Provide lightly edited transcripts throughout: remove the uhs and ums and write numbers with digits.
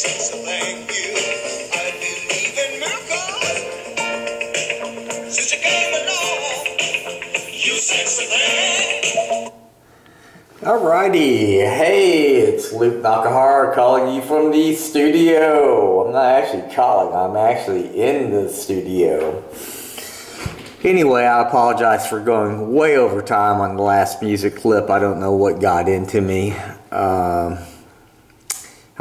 sexy thank you. I believe in miracles since you came along. You sexy thing. Alrighty, hey, it's Luke Nakahara calling you from the studio. I'm not actually calling, I'm actually in the studio. Anyway, I apologize for going way over time on the last music clip. I don't know what got into me.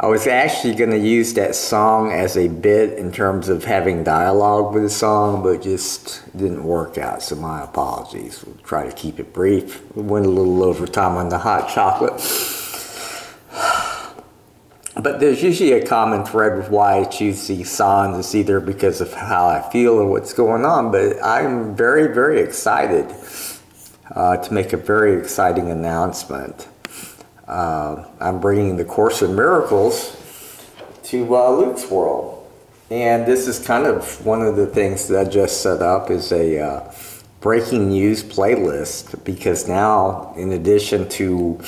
I was actually going to use that song as a bit in terms of having dialogue with the song, but it just didn't work out, so my apologies. We'll try to keep it brief. We went a little over time on the hot chocolate. But there's usually a common thread with why I choose these songs. It's either because of how I feel or what's going on, but I'm very, very excited to make a very exciting announcement. I'm bringing the Course in Miracles to Luke's world, and this is kind of one of the things that I just set up is a breaking news playlist, because now, in addition to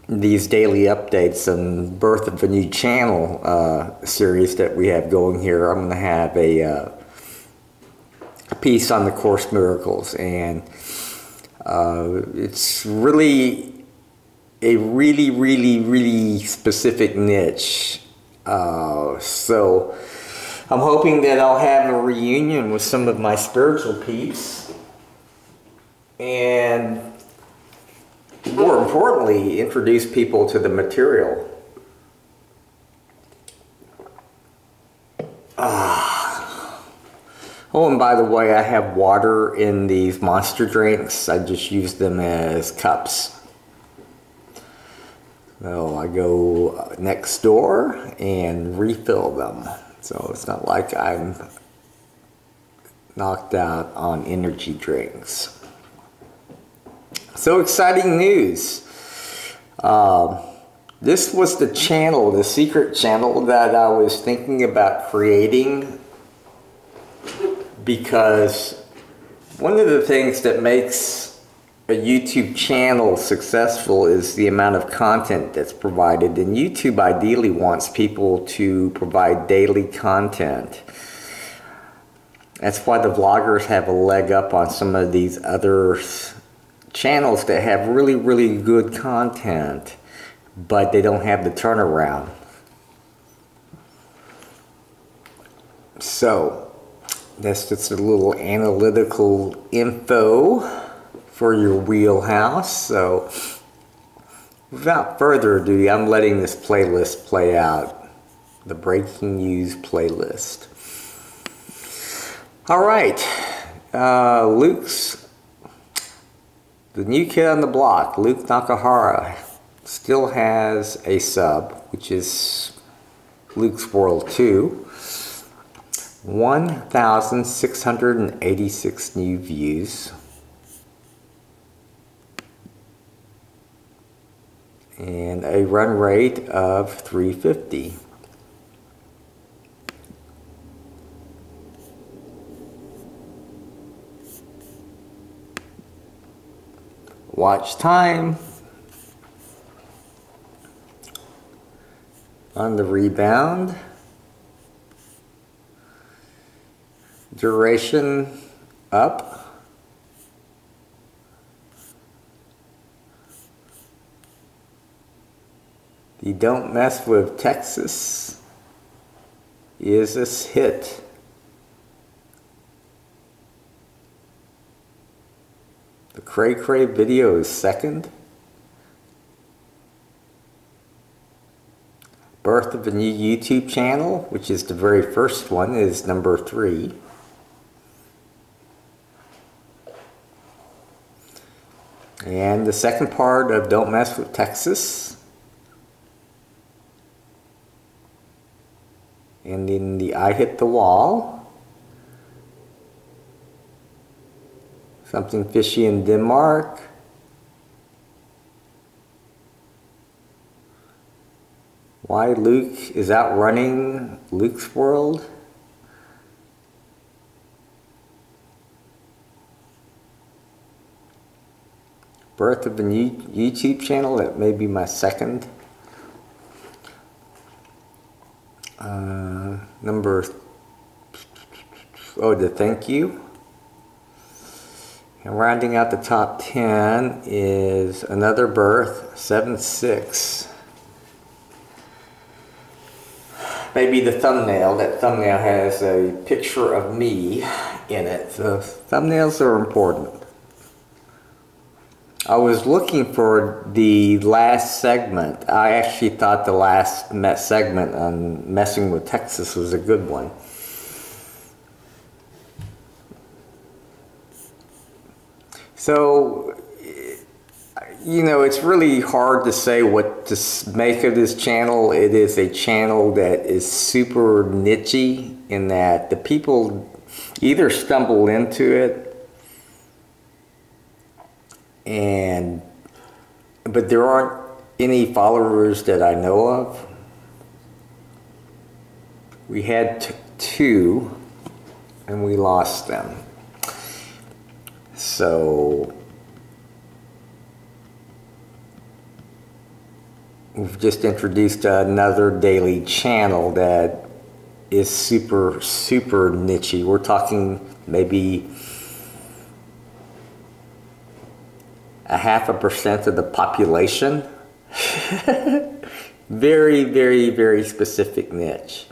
these daily updates and Birth of a New Channel series that we have going here, I'm going to have a piece on the Course Miracles, and it's really a really specific niche. So I'm hoping that I'll have a reunion with some of my spiritual peeps, and more importantly, introduce people to the material. Oh, and by the way, I have water in these monster drinks. I just use them as cups. So I go next door and refill them. So it's not like I'm knocked out on energy drinks. So exciting news. This was the channel, the secret channel that I was thinking about creating, because one of the things that makes a YouTube channel successful is the amount of content that's provided, and YouTube ideally wants people to provide daily content. That's why the vloggers have a leg up on some of these other channels that have really good content, but they don't have the turnaround. So that's just a little analytical info for your wheelhouse. So without further ado, I'm letting this playlist play out, the breaking news playlist. All right, Luke's the new kid on the block. Luke Nakahara still has a sub, which is Luke's World 2. 1,686 new views. And a run rate of 350. Watch time on the rebound. Duration up. The Don't Mess With Texas is a hit. The Cray Cray video is second. Birth of a New YouTube Channel, which is the very first one, is number 3. And the second part of Don't Mess With Texas. And then the I Hit the Wall. Something Fishy in Denmark. Why Luke is outrunning Luke's world. Birth of a New YouTube Channel, that may be my second. Number, oh, the thank you. And rounding out the top 10 is Another Birth, 7-6. Maybe the thumbnail. That thumbnail has a picture of me in it. So thumbnails are important. I was looking for the last segment. I actually thought the last segment on Messing with Texas was a good one. So, you know, it's really hard to say what to make of this channel. It is a channel that is super niche-y in that the people either stumble into it but there aren't any followers that I know of. We had 2 and we lost them. So we've just introduced another daily channel that is super, super niche-y. We're talking maybe 0.5% of the population. Very, very, very specific niche.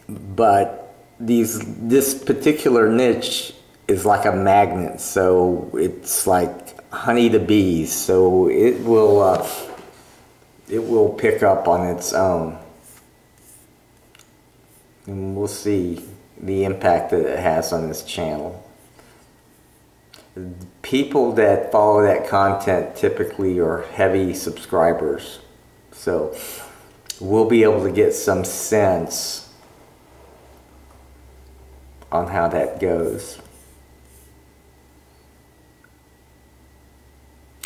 But this particular niche is like a magnet, so it's like honey to bees, so it will pick up on its own, and we'll see the impact that it has on this channel. People that follow that content typically are heavy subscribers, so we'll be able to get some sense on how that goes.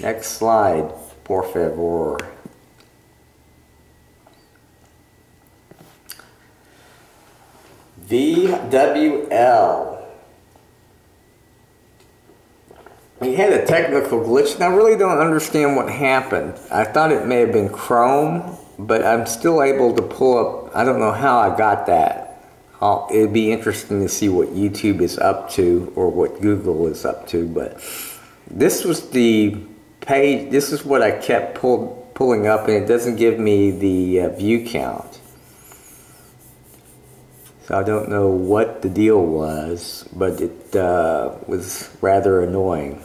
Next slide, por favor. VWL. We had a technical glitch, and I really don't understand what happened. I thought it may have been Chrome, but I'm still able to pull up. I don't know how I got that. It'd be interesting to see what YouTube is up to or what Google is up to, but this was the page. This is what I kept pulling up, and it doesn't give me the view count. So I don't know what the deal was, but it was rather annoying.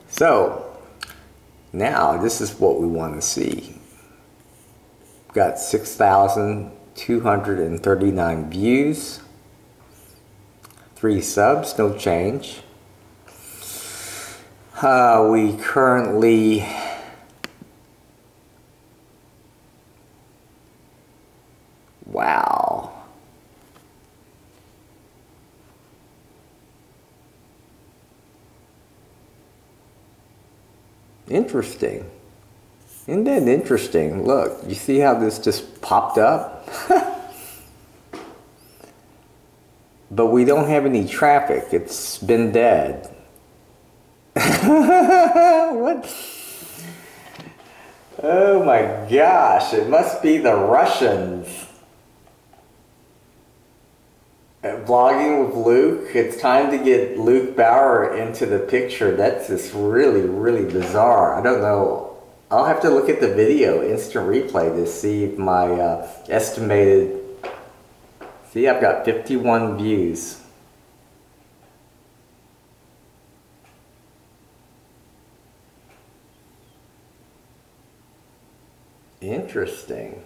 So now this is what we want to see. Got 6,239 views, 3 subs, no change. We currently wow. Interesting. Isn't that interesting? Look, you see how this just popped up? But we don't have any traffic. It's been dead. What? Oh my gosh, it must be the Russians. Vlogging with Luke. It's time to get Luke Bauer into the picture. That's just really, really bizarre. I don't know. I'll have to look at the video, instant replay, to see if my estimated... See, I've got 51 views. Interesting.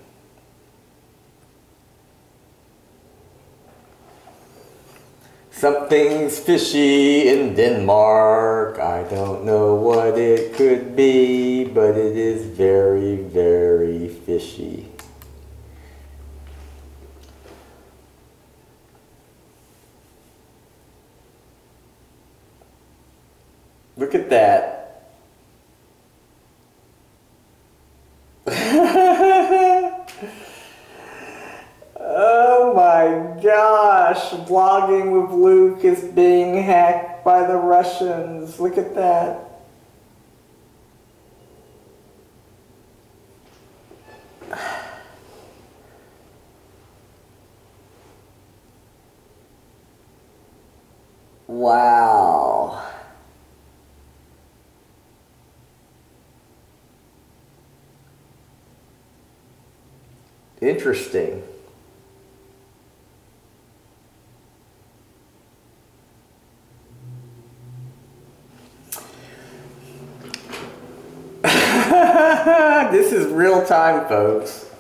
Something's fishy in Denmark. I don't know what it could be, but it is very, very fishy. Look at that. Oh my gosh, vlogging with Luke is being hacked by the Russians. Look at that. Wow. Interesting. This is real time, folks.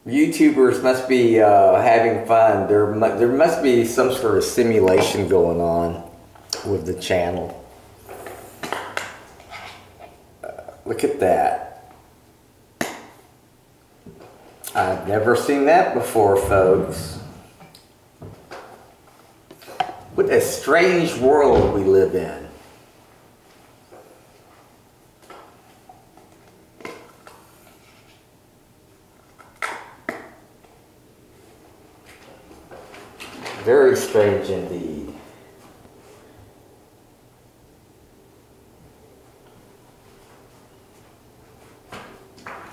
YouTubers must be having fun. There must be some sort of simulation going on with the channel. Look at that. I've never seen that before, folks. What a strange world we live in. Very strange indeed.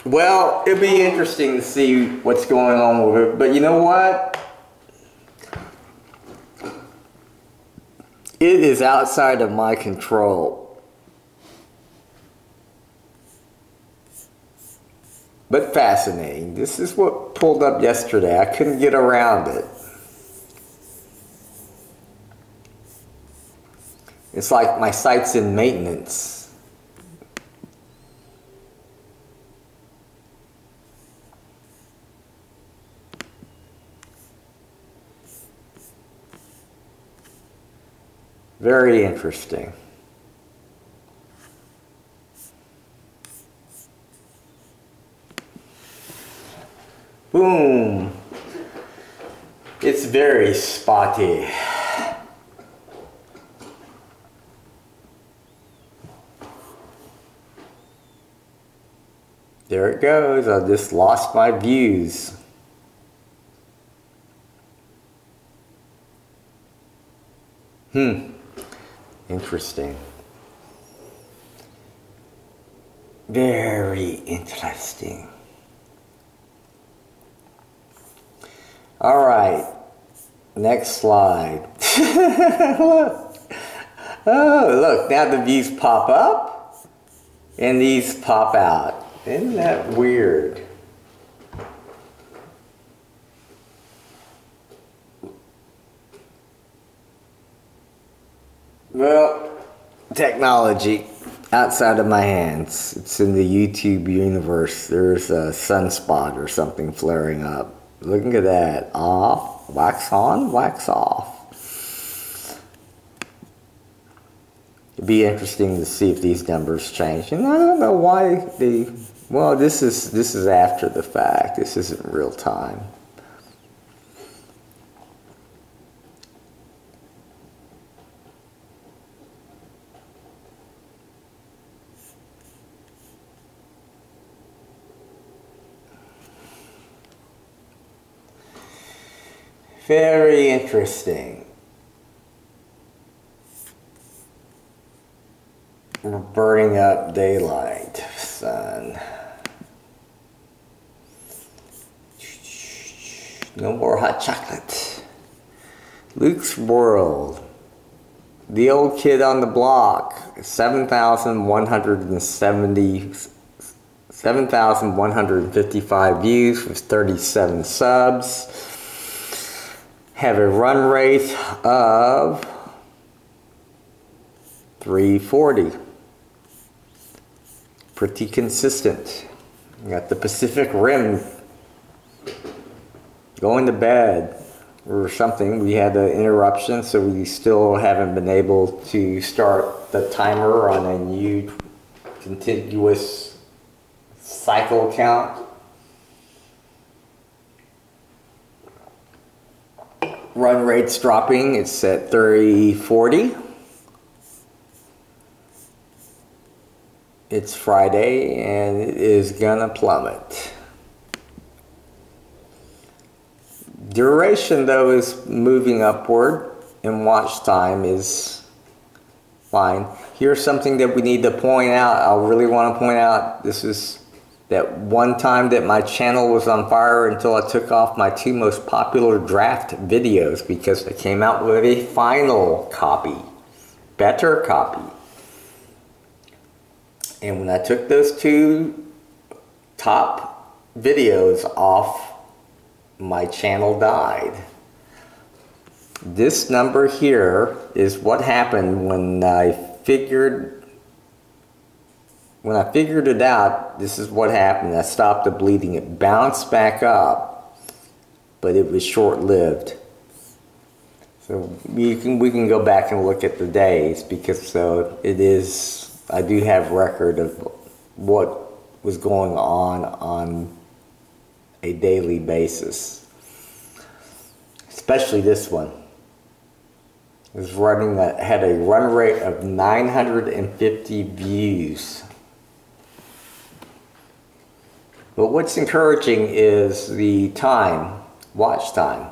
Well, it'll be interesting to see what's going on with it, but you know what? It is outside of my control. But fascinating. This is what pulled up yesterday. I couldn't get around it. It's like my site's in maintenance. Very interesting. Boom. It's very spotty. There it goes. I just lost my views. Interesting. Very interesting. All right. Next slide. Look. Oh, look. Now the views pop up and these pop out. Isn't that weird? Well, technology outside of my hands. It's in the YouTube universe. There's a sunspot or something flaring up. Look at that. Off, wax on, wax off. It'd be interesting to see if these numbers change. And I don't know why they... Well, this is after the fact. This isn't real time. Very interesting. We're burning up daylight, sun. No more hot chocolate. Luke's World. The Old Kid on the Block. 7,155 views with 37 subs. Have a run rate of 340. Pretty consistent. We got the Pacific Rim going to bed or something. We had an interruption, so we still haven't been able to start the timer on a new contiguous cycle count. Run rate's dropping. It's at 340. It's Friday and it is gonna plummet. Duration though is moving upward and watch time is fine. here's something that we need to point out. I really want to point out, this is that one time that my channel was on fire until I took off my 2 most popular draft videos because I came out with a final copy, better copy. And when I took those 2 top videos off, my channel died. This number here is what happened when I figured it out. This is what happened. I stopped the bleeding. It bounced back up, but it was short-lived. So we can go back and look at the days, because it is, I do have record of what was going on a daily basis. Especially this one. It was had a run rate of 950 views. But what's encouraging is the time, watch time.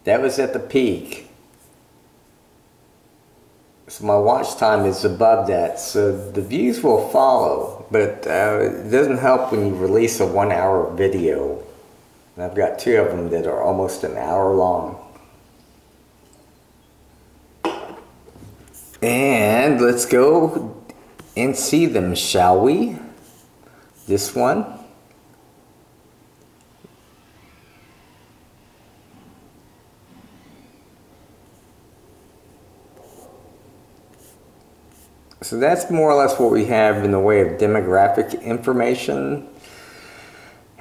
That was at the peak. So my watch time is above that, so the views will follow. But it doesn't help when you release a 1-hour video. And I've got 2 of them that are almost an hour long. And let's go and see them, shall we? This one. So that's more or less what we have in the way of demographic information.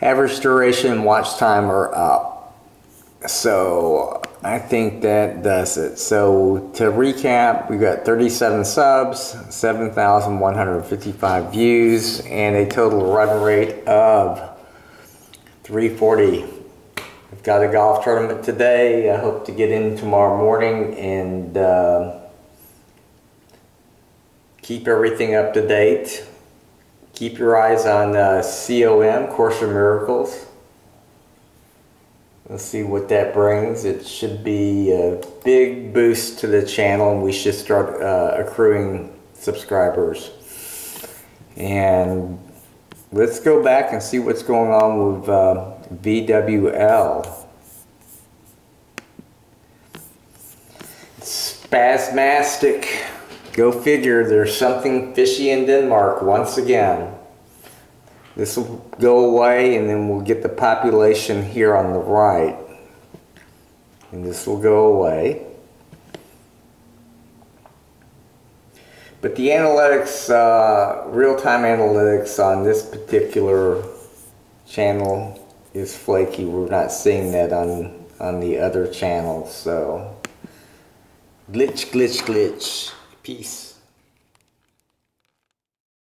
Average duration and watch time are up. So I think that does it. So to recap, we've got 37 subs, 7,155 views, and a total run rate of 340. I've got a golf tournament today. I hope to get in tomorrow morning and keep everything up to date. Keep your eyes on Course of Miracles. Let's see what that brings. It should be a big boost to the channel, and we should start accruing subscribers. And let's go back and see what's going on with VWL. Spasmastic. Go figure, there's something fishy in Denmark once again. This will go away, and then we'll get the population here on the right. And this will go away. But the analytics, real-time analytics on this particular channel is flaky. We're not seeing that on the other channels. So, glitch, glitch, glitch. Peace.